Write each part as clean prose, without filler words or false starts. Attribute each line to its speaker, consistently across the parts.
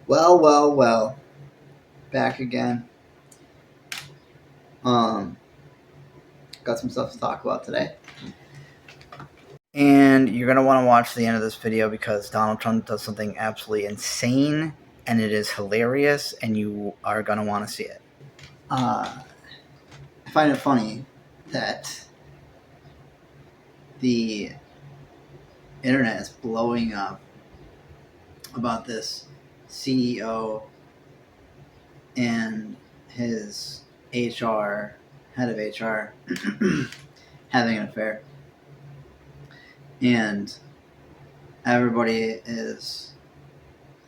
Speaker 1: Well, back again. Um, got some stuff to talk about today. And you're going to want to watch the end of this video because Donald Trump does something absolutely insane, and it is hilarious, and you are going to want to see it. I find it funny that the internet is blowing up about this CEO and his head of HR, having an affair. And everybody is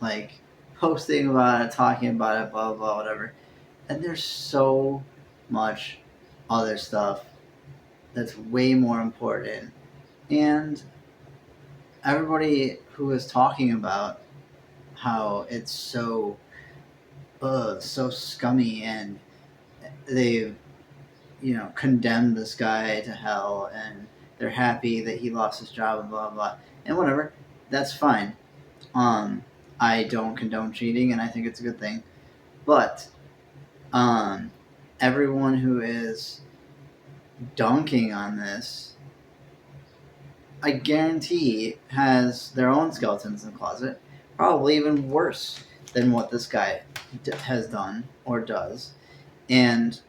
Speaker 1: like posting about it, talking about it, blah, blah, blah, whatever. And there's so much other stuff that's way more important. And everybody who is talking about how it's so scummy, and they've condemned this guy to hell, and they're happy that he lost his job and blah blah, and whatever. That's fine. I don't condone cheating, and I think it's a good thing. But everyone who is dunking on this, I guarantee, has their own skeletons in the closet, probably even worse than what this guy has done or does. And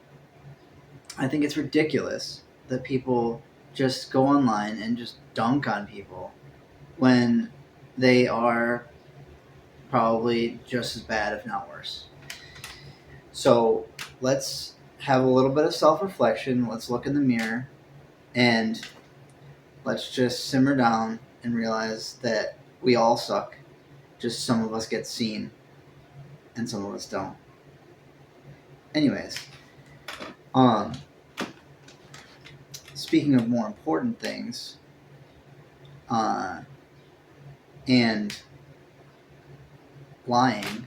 Speaker 1: I think it's ridiculous that people just go online and just dunk on people when they are probably just as bad, if not worse. So let's have a little bit of self-reflection. Let's look in the mirror and let's just simmer down and realize that we all suck. Just some of us get seen and some of us don't. Anyways, speaking of more important things, and lying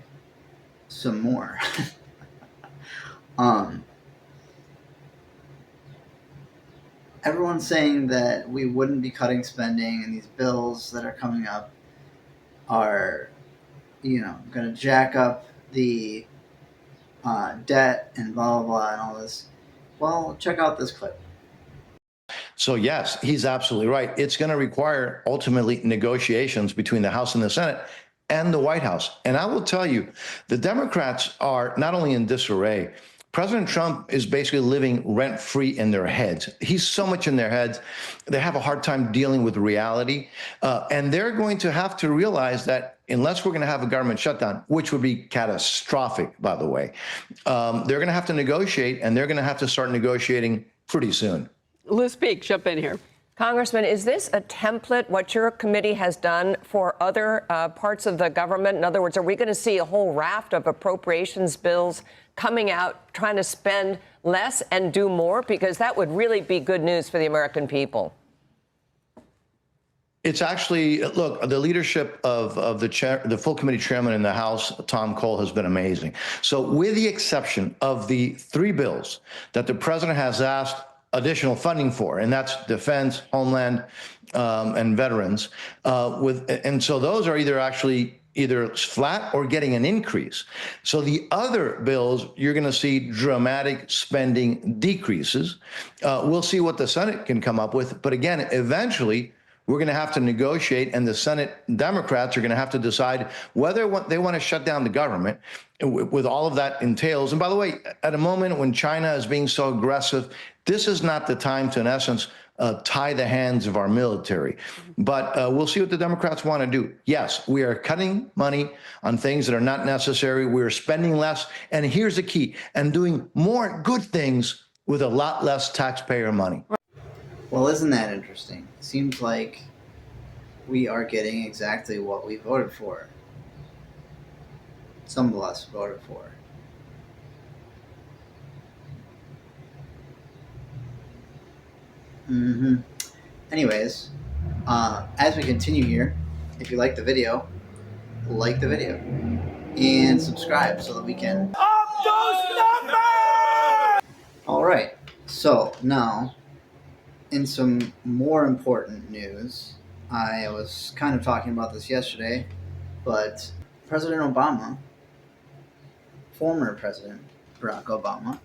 Speaker 1: some more. Everyone's saying that we wouldn't be cutting spending, and these bills that are coming up are, going to jack up the debt and blah, blah, blah, and all this. Well, check out this clip.
Speaker 2: So yes, he's absolutely right. It's going to require ultimately negotiations between the House and the Senate and the White House. And I will tell you, the Democrats are not only in disarray, President Trump is basically living rent-free in their heads. He's so much in their heads, they have a hard time dealing with reality. And they're going to have to realize that unless we're going to have a government shutdown, which would be catastrophic, by the way, they're going to have to negotiate, and they're going to have to start negotiating pretty soon.
Speaker 3: Liz Peek, jump in here.
Speaker 4: Congressman, is this a template, what your committee has done for other parts of the government? In other words, are we going to see a whole raft of appropriations bills coming out trying to spend less and do more? Because that would really be good news for the American people.
Speaker 2: It's actually, look, the leadership of the full committee chairman in the House, Tom Cole, has been amazing. So with the exception of the 3 bills that the president has asked additional funding for, and that's defense, homeland, and veterans, and so those are either flat or getting an increase. So the other bills, you're going to see dramatic spending decreases. We'll see what the Senate can come up with, but again, eventually we're going to have to negotiate, and the Senate Democrats are going to have to decide whether they want to shut down the government with all of that entails. And by the way, at a moment when China is being so aggressive, this is not the time to, in essence, tie the hands of our military. But we'll see what the Democrats want to do. Yes, we are cutting money on things that are not necessary. We're spending less. And here's the key, and doing more good things with a lot less taxpayer money.
Speaker 1: Well, isn't that interesting? Seems like we are getting exactly what we voted for. Some of us voted for. Anyways, as we continue here, if you like the video, like the video and subscribe so that we can up those numbers. All right, so now in some more important news, I was kind of talking about this yesterday, but President Obama former President Barack Obama,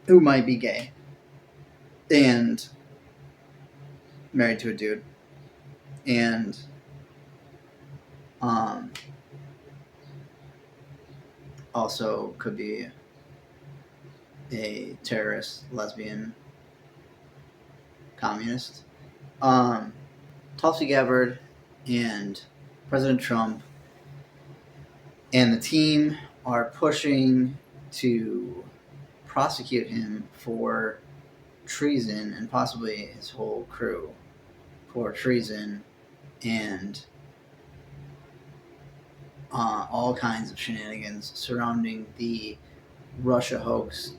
Speaker 1: who might be gay and married to a dude, and also could be a terrorist, lesbian, communist. Tulsi Gabbard and President Trump and the team are pushing to prosecute him for treason, and possibly his whole crew for treason and all kinds of shenanigans surrounding the Russia hoax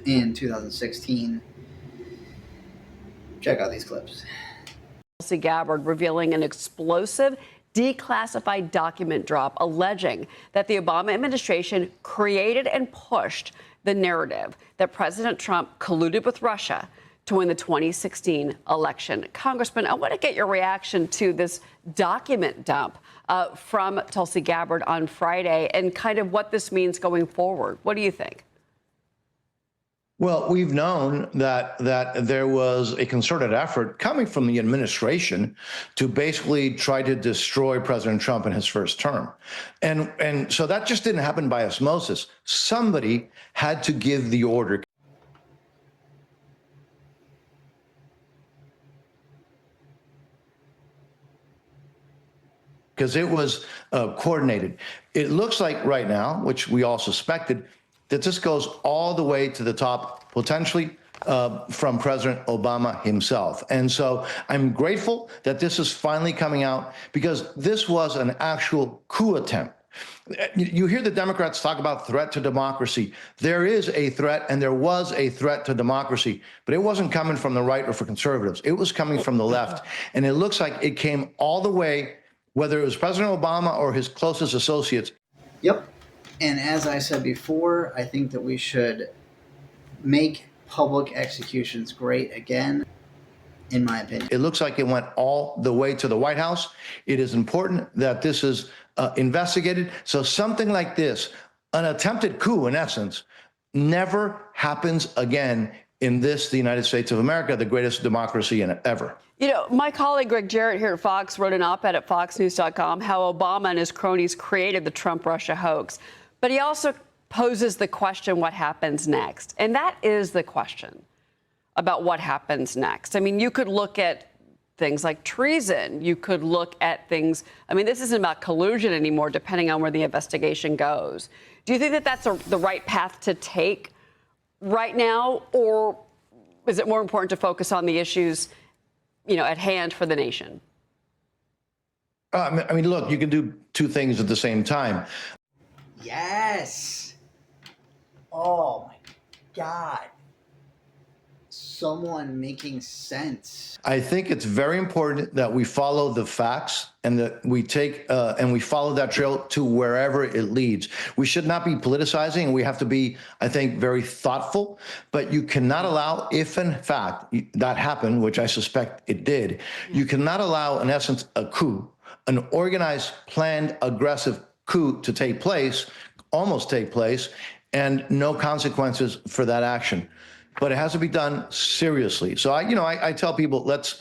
Speaker 1: in 2016. Check out these clips.
Speaker 3: Tulsi Gabbard revealing an explosive declassified document drop alleging that the Obama administration created and pushed the narrative that President Trump colluded with Russia to win the 2016 election. Congressman, I want to get your reaction to this document dump from Tulsi Gabbard on Friday and kind of what this means going forward. What do you think?
Speaker 2: Well, we've known that there was a concerted effort coming from the administration to basically try to destroy President Trump in his first term. And so that just didn't happen by osmosis. Somebody had to give the order. Because it was coordinated. It looks like right now, which we all suspected, that this goes all the way to the top, potentially from President Obama himself. And so I'm grateful that this is finally coming out, because this was an actual coup attempt. You hear the Democrats talk about threat to democracy. There is a threat, and there was a threat to democracy, but it wasn't coming from the right or for conservatives. It was coming from the left. And it looks like it came all the way, whether it was President Obama or his closest associates.
Speaker 1: Yep. And as I said before, I think that we should make public executions great again, in my opinion.
Speaker 2: It looks like it went all the way to the White House. It is important that this is investigated. So something like this, an attempted coup in essence, never happens again in the United States of America, the greatest democracy in ever.
Speaker 3: You know, my colleague Greg Jarrett here at Fox wrote an op-ed at foxnews.com how Obama and his cronies created the Trump-Russia hoax. But he also poses the question, what happens next? And that is the question about what happens next. I mean, you could look at things like treason. You could look at things. I mean, this isn't about collusion anymore, depending on where the investigation goes. Do you think that that's the right path to take right now? Or is it more important to focus on the issues, you know, at hand for the nation?
Speaker 2: I mean, look, you can do two things at the same time.
Speaker 1: Yes. Oh my God. Someone making sense.
Speaker 2: I think it's very important that we follow the facts and that we take and we follow that trail to wherever it leads. We should not be politicizing, and we have to be, I think, very thoughtful. But you cannot allow, if in fact that happened, which I suspect it did, you cannot allow, in essence, a coup, an organized, planned, aggressive coup to take place, almost take place, and no consequences for that action. But it has to be done seriously. So I tell people, let's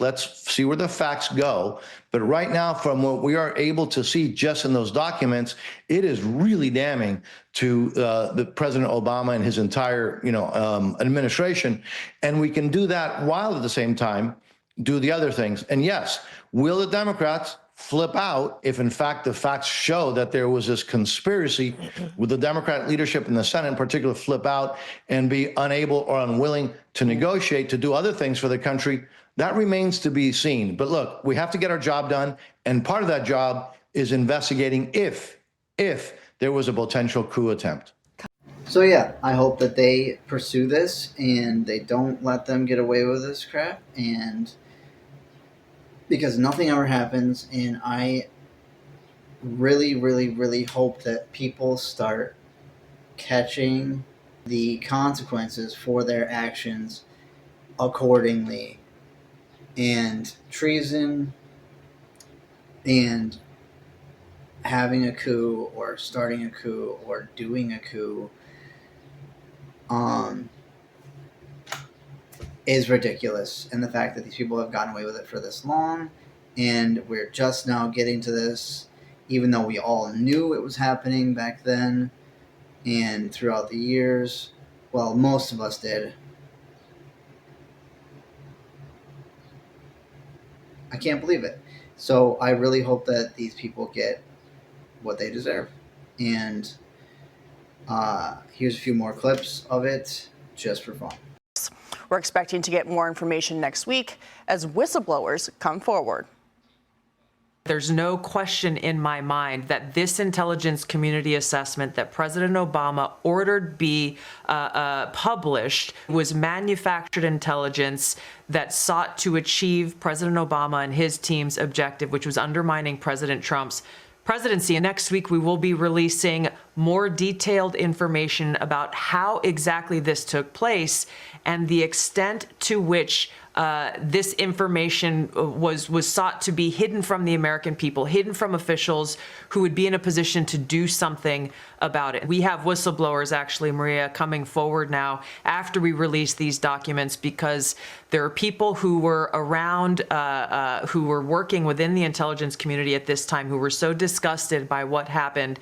Speaker 2: see where the facts go. But right now, from what we are able to see just in those documents, it is really damning to the President Obama and his entire administration. And we can do that while at the same time do the other things. And yes, will the Democrats flip out if in fact the facts show that there was this conspiracy? With the Democrat leadership in the Senate in particular flip out and be unable or unwilling to negotiate to do other things for the country? That remains to be seen. But look, we have to get our job done, and part of that job is investigating if there was a potential coup attempt.
Speaker 1: So yeah, I hope that they pursue this and they don't let them get away with this crap, and because nothing ever happens. And I really, really, really hope that people start catching the consequences for their actions accordingly. And treason and having a coup or starting a coup or doing a coup is ridiculous. And the fact that these people have gotten away with it for this long, and we're just now getting to this, even though we all knew it was happening back then and throughout the years. Well, most of us did. I can't believe it. So I really hope that these people get what they deserve. And here's a few more clips of it just for fun.
Speaker 5: We're expecting to get more information next week as whistleblowers come forward.
Speaker 6: There's no question in my mind that this intelligence community assessment that President Obama ordered be published was manufactured intelligence that sought to achieve President Obama and his team's objective, which was undermining President Trump's presidency. And next week, we will be releasing more detailed information about how exactly this took place and the extent to which this information was sought to be hidden from the American people, hidden from officials who would be in a position to do something about it. We have whistleblowers, actually, Maria, coming forward now after we release these documents, because there are people who were around, who were working within the intelligence community at this time, who were so disgusted by what happened.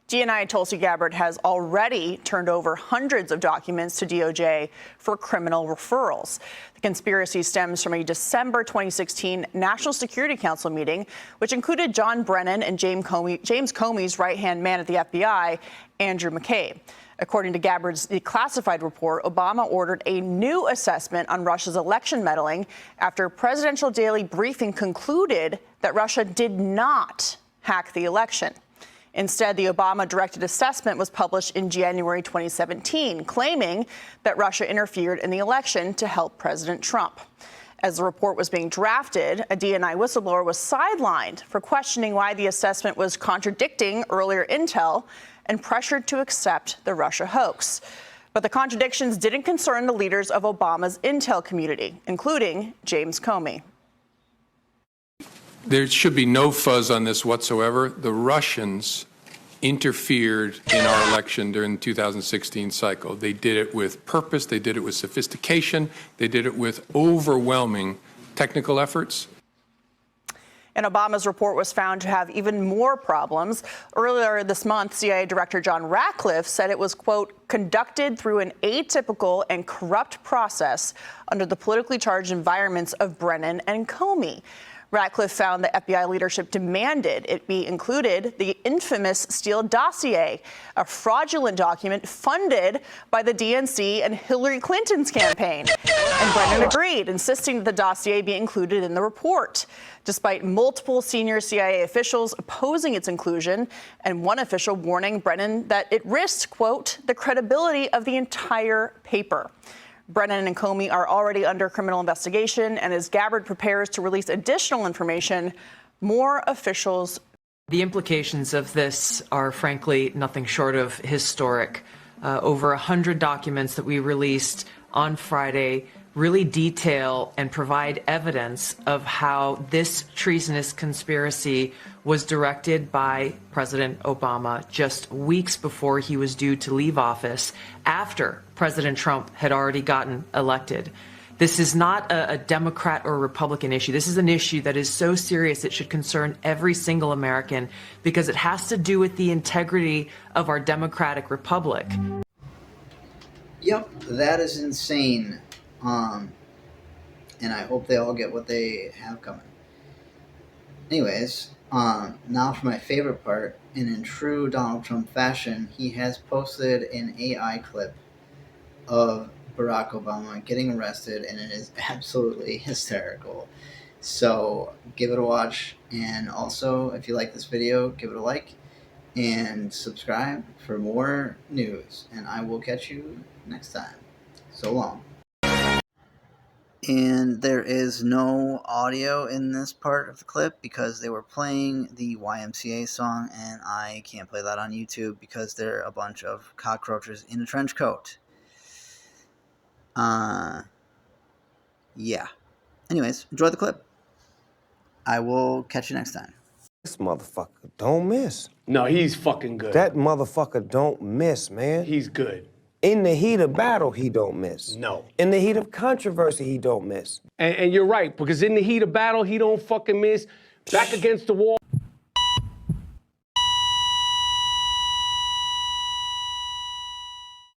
Speaker 5: DNI Tulsi Gabbard has already turned over hundreds of documents to DOJ for criminal referrals. The conspiracy stems from a December 2016 National Security Council meeting, which included John Brennan and James Comey's right-hand man at the FBI, Andrew McCabe. According to Gabbard's declassified report, Obama ordered a new assessment on Russia's election meddling after Presidential Daily Briefing concluded that Russia did not hack the election. Instead, the Obama-directed assessment was published in January 2017, claiming that Russia interfered in the election to help President Trump. As the report was being drafted, a DNI whistleblower was sidelined for questioning why the assessment was contradicting earlier intel and pressured to accept the Russia hoax. But the contradictions didn't concern the leaders of Obama's intel community, including James Comey.
Speaker 7: There should be no fuzz on this whatsoever. The Russians interfered in our election during the 2016 cycle. They did it with purpose. They did it with sophistication. They did it with overwhelming technical efforts.
Speaker 5: And Obama's report was found to have even more problems. Earlier this month, CIA Director John Ratcliffe said it was, quote, conducted through an atypical and corrupt process under the politically charged environments of Brennan and Comey. Ratcliffe found the FBI leadership demanded it be included the infamous Steele dossier, a fraudulent document funded by the DNC and Hillary Clinton's campaign. And Brennan agreed, insisting that the dossier be included in the report, despite multiple senior CIA officials opposing its inclusion and one official warning Brennan that it risked, quote, the credibility of the entire paper. Brennan and Comey are already under criminal investigation, and as Gabbard prepares to release additional information, more officials.
Speaker 6: The implications of this are, frankly, nothing short of historic. Over 100 documents that we released on Friday really detail and provide evidence of how this treasonous conspiracy was directed by President Obama just weeks before he was due to leave office, after President Trump had already gotten elected. This is not a Democrat or Republican issue. This is an issue that is so serious it should concern every single American, because it has to do with the integrity of our democratic republic.
Speaker 1: Yep, that is insane. And I hope they all get what they have coming. Anyways, now for my favorite part, and in true Donald Trump fashion, he has posted an AI clip of Barack Obama getting arrested, and it is absolutely hysterical. So give it a watch, and also, if you like this video, give it a like, and subscribe for more news, and I will catch you next time. So long. And there is no audio in this part of the clip because they were playing the YMCA song, and I can't play that on YouTube because they're a bunch of cockroaches in a trench coat. Yeah. Anyways, enjoy the clip. I will catch you next time.
Speaker 8: This motherfucker don't miss.
Speaker 9: No, he's fucking good.
Speaker 8: That motherfucker don't miss, man.
Speaker 9: He's good.
Speaker 8: In the heat of battle, he don't miss.
Speaker 9: No.
Speaker 8: In the heat of controversy, he don't miss.
Speaker 9: And you're right, because in the heat of battle, he don't fucking miss. Back against the wall,